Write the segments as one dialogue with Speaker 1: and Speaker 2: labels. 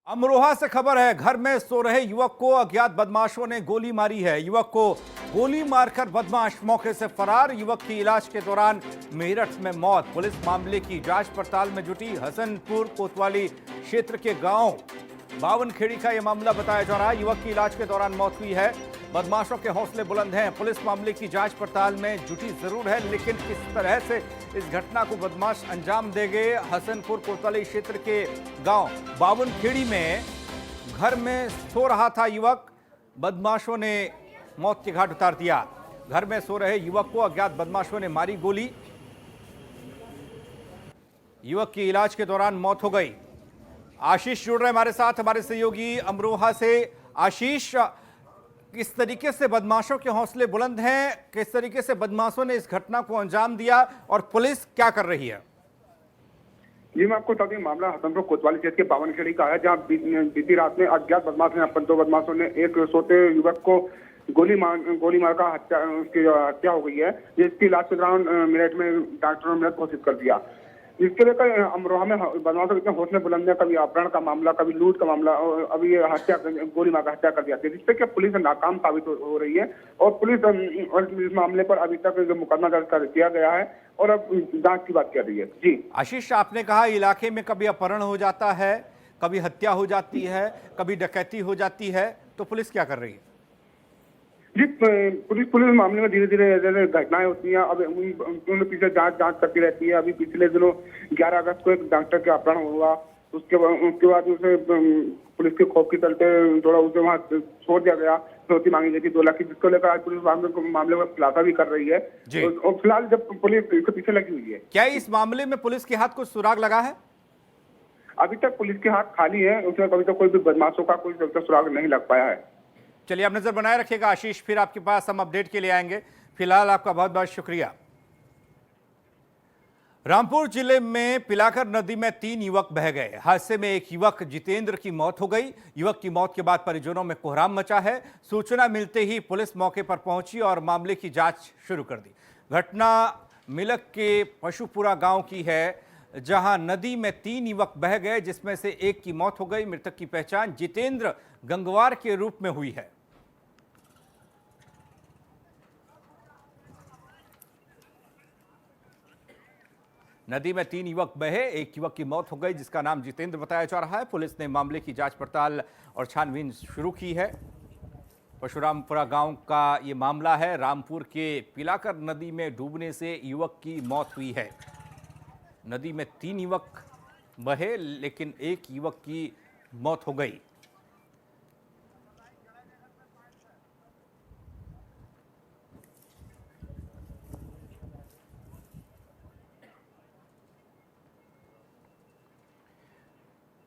Speaker 1: अमरोहा से खबर है। घर में सो रहे युवक को अज्ञात बदमाशों ने गोली मारी है। युवक को गोली मारकर बदमाश मौके से फरार। युवक की इलाज के दौरान मेरठ में मौत। पुलिस मामले की जांच पड़ताल में जुटी। हसनपुर कोतवाली क्षेत्र के गांव बावनखेड़ी का यह मामला बताया जा रहा है। युवक की इलाज के दौरान मौत हुई है। बदमाशों के हौसले बुलंद हैं। पुलिस मामले की जांच पड़ताल में जुटी जरूर है, लेकिन किस तरह से इस घटना को बदमाश अंजाम देंगे। हसनपुर कोतवाली क्षेत्र के गांव बावनखेड़ी में घर में सो रहा था युवक, बदमाशों ने मौत के घाट उतार दिया। घर में सो रहे युवक को अज्ञात बदमाशों ने मारी गोली। युवक की इलाज के दौरान मौत हो गई। आशीष जुड़ रहे हमारे साथ, हमारे सहयोगी अमरोहा से। आशीष, किस तरीके से बदमाशों के हौसले बुलंद हैं, किस तरीके से बदमाशों ने इस घटना को अंजाम दिया और पुलिस क्या कर रही है?
Speaker 2: जी, मैं आपको बता दूं, मामला हसनपुर कोतवाली क्षेत्र के बावनखेड़ी का है, जहां बीती रात में अज्ञात दो बदमाशों ने एक सोते युवक को गोली मारकर उसकी हत्या हो गई है, जिसकी इलाज के दौरान मेरठ में डॉक्टरों ने मृत घोषित कर दिया। इसके लेकर अमरोहा में बदमाशों के इतने हौसले बुलंद है, कभी अपहरण का मामला, कभी लूट का मामला, और अभी ये गोली मारकर हत्या कर दिया, जिससे कि पुलिस नाकाम साबित हो रही है। और पुलिस और इस मामले पर अभी तक जो मुकदमा दर्ज किया गया है और अब जांच की बात कर रही है। जी
Speaker 1: आशीष, आपने कहा इलाके में कभी अपहरण हो जाता है, कभी हत्या हो जाती है, कभी डकैती हो जाती है, तो पुलिस क्या कर रही है?
Speaker 2: जी, पुलिस मामले में धीरे धीरे घटनाएं होती हैं, अब उनके पीछे जांच करती रहती है। अभी पिछले दिनों 11 अगस्त को एक डॉक्टर का अपहरण हुआ, उसके बाद उसे पुलिस के खौफ के चलते थोड़ा उसे वहां छोड़ दिया गया। फिरौती मांगी गई थी 2 लाख की, जिसको लेकर आज पुलिस मामले में खुलासा भी कर रही है। और फिलहाल जब पुलिस इसके पीछे लगी हुई है।
Speaker 1: क्या इस मामले में पुलिस के हाथ कुछ सुराग लगा है?
Speaker 2: अभी तक पुलिस के हाथ खाली है, उसमें कभी तक कोई भी बदमाशों का कोई सुराग नहीं लग पाया है।
Speaker 1: चलिए, आप नजर बनाए रखिएगा आशीष, फिर आपके पास हम अपडेट के लिए आएंगे। फिलहाल आपका बहुत बहुत शुक्रिया। रामपुर जिले में पिलाकर नदी में 3 युवक बह गए। हादसे में एक युवक जितेंद्र की मौत हो गई। युवक की मौत के बाद परिजनों में कोहराम मचा है। सूचना मिलते ही पुलिस मौके पर पहुंची और मामले की जांच शुरू कर दी। घटना मिलक के पशुपुरा गांव की है, जहां नदी में 3 युवक बह गए, जिसमें से एक की मौत हो गई। मृतक की पहचान जितेंद्र गंगवार के रूप में हुई है। नदी में 3 युवक बहे, एक युवक की मौत हो गई, जिसका नाम जितेंद्र बताया जा रहा है। पुलिस ने मामले की जांच पड़ताल और छानबीन शुरू की है। परशुरामपुरा गांव का ये मामला है। रामपुर के पिलाकर नदी में डूबने से युवक की मौत हुई है। नदी में 3 युवक बहे, लेकिन एक युवक की मौत हो गई।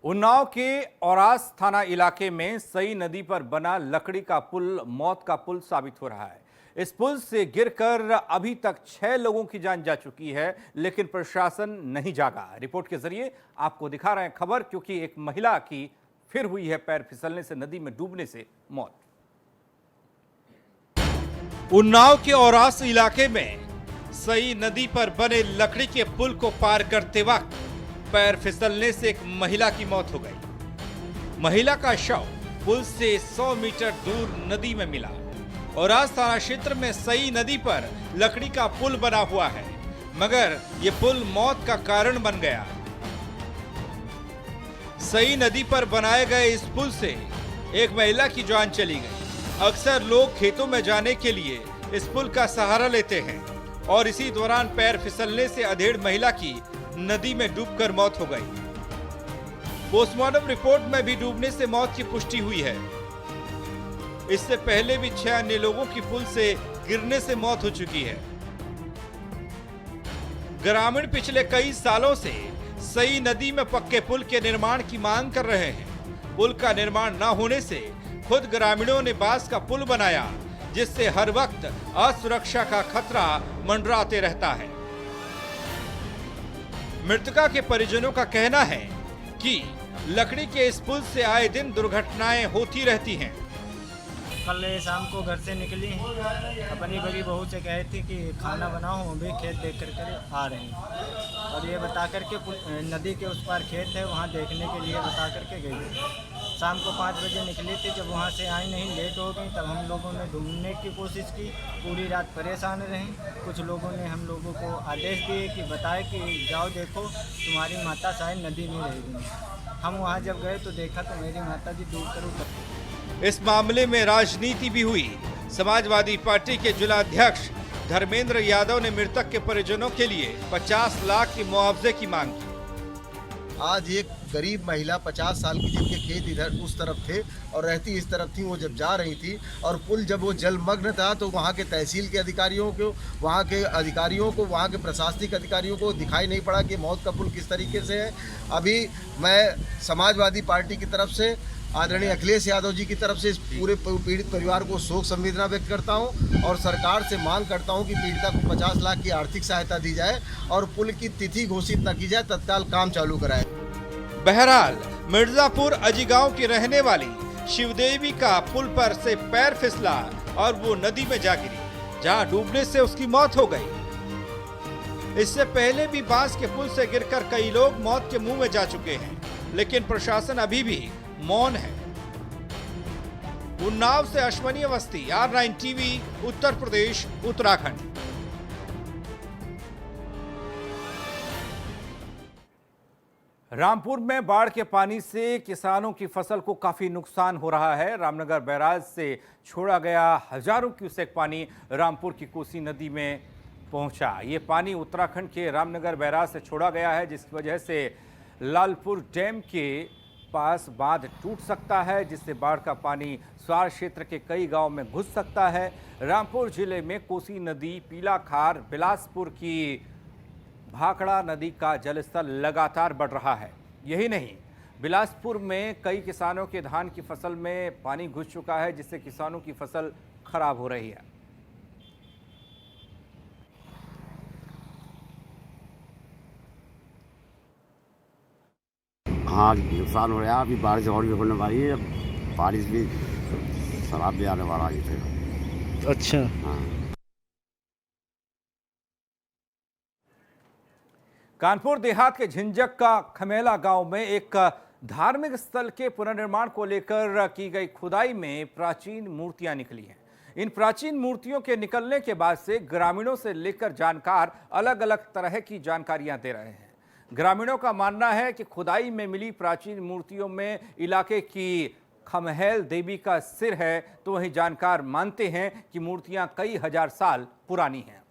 Speaker 1: उन्नाव के औरास थाना इलाके में सई नदी पर बना लकड़ी का पुल मौत का पुल साबित हो रहा है। इस पुल से गिरकर अभी तक 6 लोगों की जान जा चुकी है, लेकिन प्रशासन नहीं जागा। रिपोर्ट के जरिए आपको दिखा रहे हैं खबर, क्योंकि एक महिला की फिर हुई है पैर फिसलने से, नदी में डूबने से मौत। उन्नाव के औरास इलाके में सई नदी पर बने लकड़ी के पुल को पार करते वक्त पैर फिसलने से एक महिला की मौत हो गई। महिला का शव पुल से 100 मीटर दूर नदी में मिला। औरास थाना क्षेत्र में सई नदी पर लकड़ी का पुल बना हुआ है, मगर ये पुल मौत का कारण बन गया। सई नदी पर बनाए गए इस पुल से एक महिला की जान चली गई। अक्सर लोग खेतों में जाने के लिए इस पुल का सहारा लेते हैं और इसी दौरान पैर फिसलने से अधेड़ महिला की नदी में डूबकर मौत हो गई। पोस्टमार्टम रिपोर्ट में भी डूबने से मौत की पुष्टि हुई है। इससे पहले भी 6 अन्य लोगों की पुल से गिरने से मौत हो चुकी है। ग्रामीण पिछले कई सालों से सई नदी में पक्के पुल के निर्माण की मांग कर रहे हैं। पुल का निर्माण न होने से खुद ग्रामीणों ने बांस का पुल बनाया, जिससे हर वक्त असुरक्षा का खतरा मंडराते रहता है। मृतका के परिजनों का कहना है कि लकड़ी के इस पुल से आए दिन दुर्घटनाएं होती रहती हैं।
Speaker 3: कल शाम को घर से निकली अपनी बड़ी बहू से कही थी कि खाना बनाओ, हम भी खेत देख कर आ रहे हैं। और ये बता कर के नदी के उस पार खेत है, वहाँ देखने के लिए बता कर के गई थी। शाम को 5 बजे निकली थी, जब वहाँ से आई नहीं, लेट हो गई, तब हम लोगों ने ढूंढने की कोशिश की। पूरी रात परेशान रहे। कुछ लोगों ने हम लोगों को आदेश दिए कि बताए कि जाओ देखो तुम्हारी माता शायद नदी में रह गई। हम वहाँ जब गए तो देखा तो मेरी माता जी डूब कर उतर।
Speaker 1: इस मामले में राजनीति भी हुई। समाजवादी पार्टी के जिलाध्यक्ष धर्मेंद्र यादव ने मृतक के परिजनों के लिए 50 लाख की मुआवजे की मांग की।
Speaker 4: आज एक गरीब महिला 50 साल की, जिनके खेत इधर उस तरफ थे और रहती इस तरफ थी, वो जब जा रही थी और पुल जब वो जलमग्न था तो वहाँ के तहसील के अधिकारियों को, वहाँ के प्रशासनिक अधिकारियों को दिखाई नहीं पड़ा कि मौत का पुल किस तरीके से है। अभी मैं समाजवादी पार्टी की तरफ से आदरणीय अखिलेश यादव जी की तरफ से इस पूरे पीड़ित परिवार को शोक संवेदना व्यक्त करता हूं और सरकार से मांग करता हूं कि पीड़िता को 50 लाख की आर्थिक सहायता दी जाए और पुल की तिथि घोषित न की जाए, तत्काल काम चालू कराए।
Speaker 1: बहरहाल मिर्जापुर अजीगांव की रहने वाली शिवदेवी का पुल पर से पैर फिसला और वो नदी में जा गिरी, जहां डूबने से उसकी मौत हो गई। इससे पहले भी बांस के पुल से गिरकर कई लोग मौत के मुंह में जा चुके हैं, लेकिन प्रशासन अभी भी मौन है। उन्नाव से अश्वनी अवस्थी, R9 टीवी, उत्तर प्रदेश, उत्तराखंड। रामपुर में बाढ़ के पानी से किसानों की फसल को काफी नुकसान हो रहा है। रामनगर बैराज से छोड़ा गया हजारों क्यूसेक पानी रामपुर की कोसी नदी में पहुंचा। ये पानी उत्तराखंड के रामनगर बैराज से छोड़ा गया है, जिसकी वजह से लालपुर डैम के पास बांध टूट सकता है, जिससे बाढ़ का पानी स्वार क्षेत्र के कई गांव में घुस सकता है। रामपुर जिले में कोसी नदी, पीलाखार, बिलासपुर की भाखड़ा नदी का जलस्तर लगातार बढ़ रहा है। यही नहीं, बिलासपुर में कई किसानों के धान की फसल में पानी घुस चुका है, जिससे किसानों की फसल खराब हो रही है।
Speaker 5: हाँ, नुकसान हो रहा है। अभी बारिश और भी होने वाली है, बारिश भी शराब भी आने वाला है।
Speaker 6: अच्छा।
Speaker 5: हाँ।
Speaker 1: कानपुर देहात के झिंझक का खमेला गांव में एक धार्मिक स्थल के पुनर्निर्माण को लेकर की गई खुदाई में प्राचीन मूर्तियां निकली हैं। इन प्राचीन मूर्तियों के निकलने के बाद से ग्रामीणों से लेकर जानकार अलग अलग तरह की जानकारियां दे रहे हैं। ग्रामीणों का मानना है कि खुदाई में मिली प्राचीन मूर्तियों में इलाके की खमहेल देवी का सिर है, तो वहीं जानकार मानते हैं कि मूर्तियां कई हजार साल पुरानी हैं।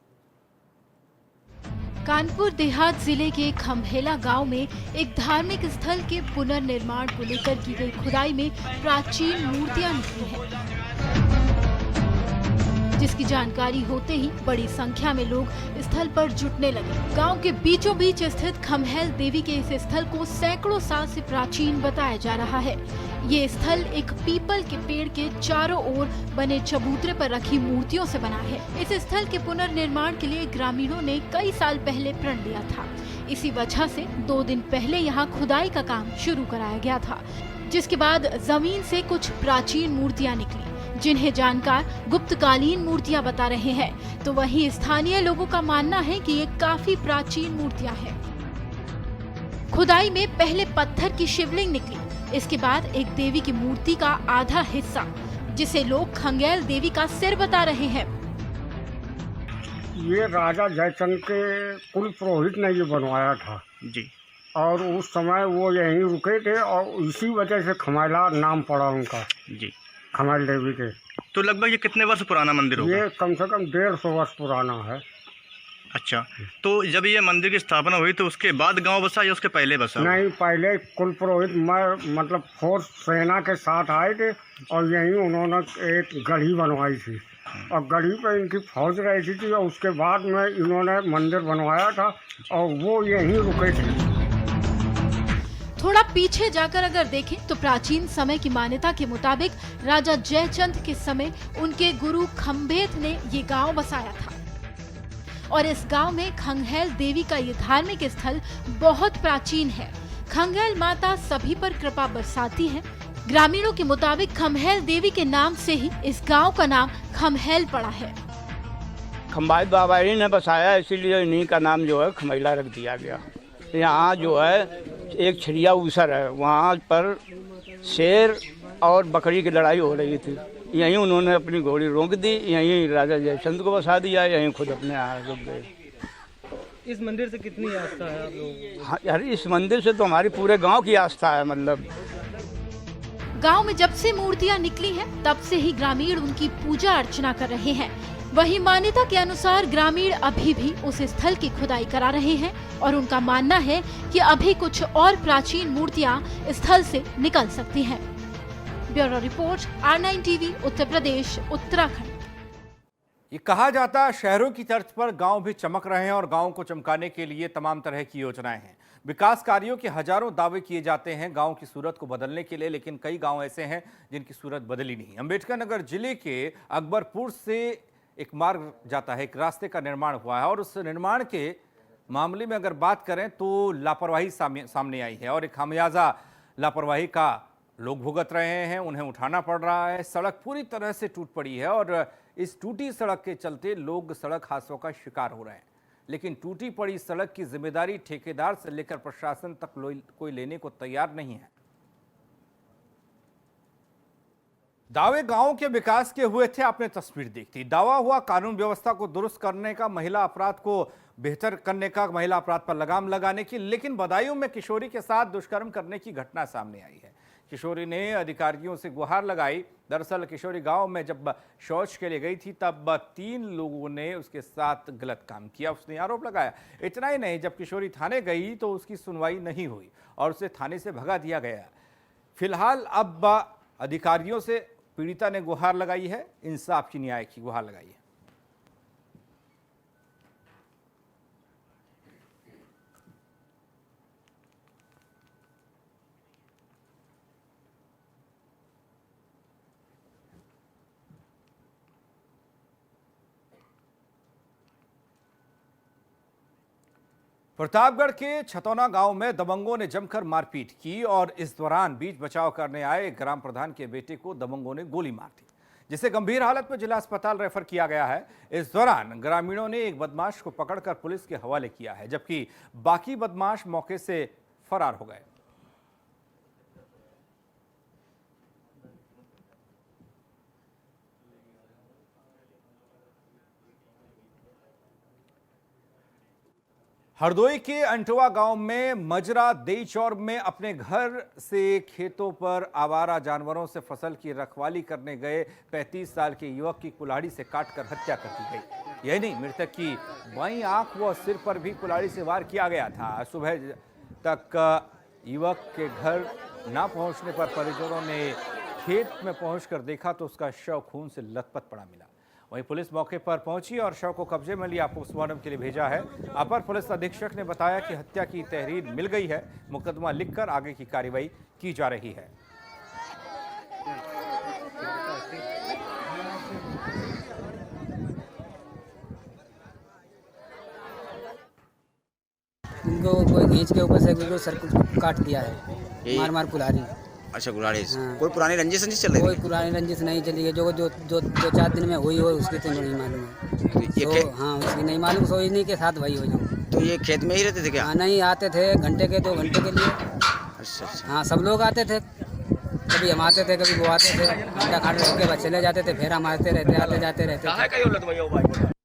Speaker 7: कानपुर देहात जिले के खम्हेला गांव में एक धार्मिक स्थल के पुनर्निर्माण को लेकर की गई खुदाई में प्राचीन मूर्तियां निकली हैं, जिसकी जानकारी होते ही बड़ी संख्या में लोग स्थल पर जुटने लगे। गांव के बीचों बीच स्थित खमहेल देवी के इस स्थल को सैकड़ों साल से प्राचीन बताया जा रहा है। ये स्थल एक पीपल के पेड़ के चारों ओर बने चबूतरे पर रखी मूर्तियों से बना है। इस स्थल के पुनर्निर्माण के लिए ग्रामीणों ने कई साल पहले प्रण लिया था। इसी वजह से 2 दिन पहले यहाँ खुदाई का काम शुरू कराया गया था, जिसके बाद जमीन से कुछ प्राचीन मूर्तियाँ निकली, जिन्हें जानकार गुप्तकालीन मूर्तियां बता रहे हैं, तो वहीं स्थानीय लोगों का मानना है कि ये काफी प्राचीन मूर्तियां हैं। खुदाई में पहले पत्थर की शिवलिंग निकली, इसके बाद एक देवी की मूर्ति का आधा हिस्सा, जिसे लोग खंगेल देवी का सिर बता रहे हैं।
Speaker 8: ये राजा जयचंद के कुल पुरोहित ने ये बनवाया था
Speaker 6: जी,
Speaker 8: और उस समय वो यहीं रुके थे और इसी वजह से खमेला नाम पड़ा उनका
Speaker 6: जी,
Speaker 8: खमेल देवी के।
Speaker 6: तो लगभग ये कितने वर्ष पुराना मंदिर होगा?
Speaker 8: ये कम से कम 150 वर्ष पुराना है।
Speaker 6: अच्छा, तो जब ये मंदिर की स्थापना हुई तो उसके बाद गांव बसा या उसके पहले बसा?
Speaker 8: नहीं, पहले कुल पुरोहित मतलब फोर्स सेना के साथ आए थे और यहीं उन्होंने एक गढ़ी बनवाई थी और गढ़ी पे इनकी फौज रहती थी और उसके बाद में इन्होंने मंदिर बनवाया था और वो यहीं रुके थे।
Speaker 7: थोड़ा पीछे जाकर अगर देखें तो प्राचीन समय की मान्यता के मुताबिक राजा जयचंद के समय उनके गुरु खम्बेत ने ये गांव बसाया था और इस गांव में खंगहेल देवी का ये धार्मिक स्थल बहुत प्राचीन है। खंगहेल माता सभी पर कृपा बरसाती है। ग्रामीणों के मुताबिक खमहैल देवी के नाम से ही इस गांव का नाम खमहैल पड़ा है।
Speaker 9: खम्बाई बाबा ही ने बसाया, इसीलिए इन्हीं का नाम जो है खमैला रख दिया गया। यहाँ जो है एक छिड़िया ऊसर है, वहाँ पर शेर और बकरी की लड़ाई हो रही थी। यहीं उन्होंने अपनी घोड़ी रोक दी, यहीं राजा जयचंद को बसा दिया, यहीं खुद अपने यहाँ रुक गए।
Speaker 10: इस मंदिर से कितनी आस्था है आप लोगों को?
Speaker 9: हाँ यार, इस मंदिर से तो हमारी पूरे गांव की आस्था है। मतलब
Speaker 7: गांव में जब से मूर्तियां निकली हैं, तब से ही ग्रामीण उनकी पूजा अर्चना कर रहे हैं। वहीं मान्यता के अनुसार ग्रामीण अभी भी उस स्थल की खुदाई करा रहे हैं और उनका मानना है कि अभी कुछ और प्राचीन मूर्तियां स्थल से निकल सकती हैं। Bureau report, R9 TV, Uttar Pradesh, Uttarakhand.
Speaker 1: ये कहा जाता है शहरों की तर्ज पर गांव भी चमक रहे हैं और गांव को चमकाने के लिए तमाम तरह की योजनाएं हैं। विकास कार्यों के हजारों दावे किए जाते हैं गांव की सूरत को बदलने के लिए, लेकिन कई गांव ऐसे हैं जिनकी सूरत बदली नहीं। अंबेडकर नगर जिले के अकबरपुर से एक मार्ग जाता है, एक रास्ते का निर्माण हुआ है और उस निर्माण के मामले में अगर बात करें तो लापरवाही सामने आई है और एक खामियाजा लापरवाही का लोग भुगत रहे हैं, उन्हें उठाना पड़ रहा है। सड़क पूरी तरह से टूट पड़ी है और इस टूटी सड़क के चलते लोग सड़क हादसों का शिकार हो रहे हैं। लेकिन टूटी पड़ी सड़क की जिम्मेदारी ठेकेदार से लेकर प्रशासन तक कोई लेने को तैयार नहीं है। दावे गांव के विकास के हुए थे, आपने तस्वीर देखी। दावा हुआ कानून व्यवस्था को दुरुस्त करने का, महिला अपराध को बेहतर करने का, महिला अपराध पर लगाम लगाने की, लेकिन बदायूं में किशोरी के साथ दुष्कर्म करने की घटना सामने आई है। किशोरी ने अधिकारियों से गुहार लगाई। दरअसल किशोरी गांव में जब शौच के लिए गई थी तब 3 लोगों ने उसके साथ गलत काम किया, उसने आरोप लगाया। इतना ही नहीं, जब किशोरी थाने गई तो उसकी सुनवाई नहीं हुई और उसे थाने से भगा दिया गया। फिलहाल अब अधिकारियों से पीड़िता ने गुहार लगाई है, इंसाफ की, न्याय की गुहार लगाई है। प्रतापगढ़ के छतौना गांव में दबंगों ने जमकर मारपीट की और इस दौरान बीच बचाव करने आए ग्राम प्रधान के बेटे को दबंगों ने गोली मार दी, जिसे गंभीर हालत में जिला अस्पताल रेफर किया गया है। इस दौरान ग्रामीणों ने एक बदमाश को पकड़कर पुलिस के हवाले किया है, जबकि बाकी बदमाश मौके से फरार हो गए। हरदोई के अंटवा गांव में मजरा देईचौर में अपने घर से खेतों पर आवारा जानवरों से फसल की रखवाली करने गए 35 साल के युवक की कुल्हाड़ी से काटकर हत्या कर दी गई। यही नहीं, मृतक की बाईं आंख व सिर पर भी कुल्हाड़ी से वार किया गया था। सुबह तक युवक के घर न पहुंचने पर परिजनों ने खेत में पहुंचकर देखा तो उसका शव खून से लथपथ पड़ा मिला। वहीं पुलिस मौके पर पहुंची और शव को कब्जे में लिया, पोस्टमार्टम के लिए भेजा है। अपर पुलिस अधीक्षक ने बताया कि हत्या की तहरीर मिल गई है, मुकदमा लिखकर आगे की कार्रवाई की जा रही है।
Speaker 11: उनको कोई खींच के ऊपर से सर को काट दिया है, मार मार कुल्हाड़ी।
Speaker 5: अच्छा, कुल्हाड़ी से?
Speaker 11: हाँ।
Speaker 5: कोई पुरानी रंजिश चल रही?
Speaker 11: कोई पुरानी रंजिश नहीं चली है, जो 4 दिन में हुई हो उसकी तो नहीं मालूम है। हाँ, उसकी नहीं मालूम, सोचने के साथ वही हुई।
Speaker 5: तो ये खेत में ही रहते थे क्या?
Speaker 11: हाँ, नहीं, आते थे घंटे के 2 घंटे के लिए।
Speaker 5: अच्छा।
Speaker 11: हाँ, सब लोग आते थे, कभी हम आते थे, कभी वो आते थे, घंटा खाट रख के बाद चले जाते थे, फेरा मारते रहते, आते जाते रहते।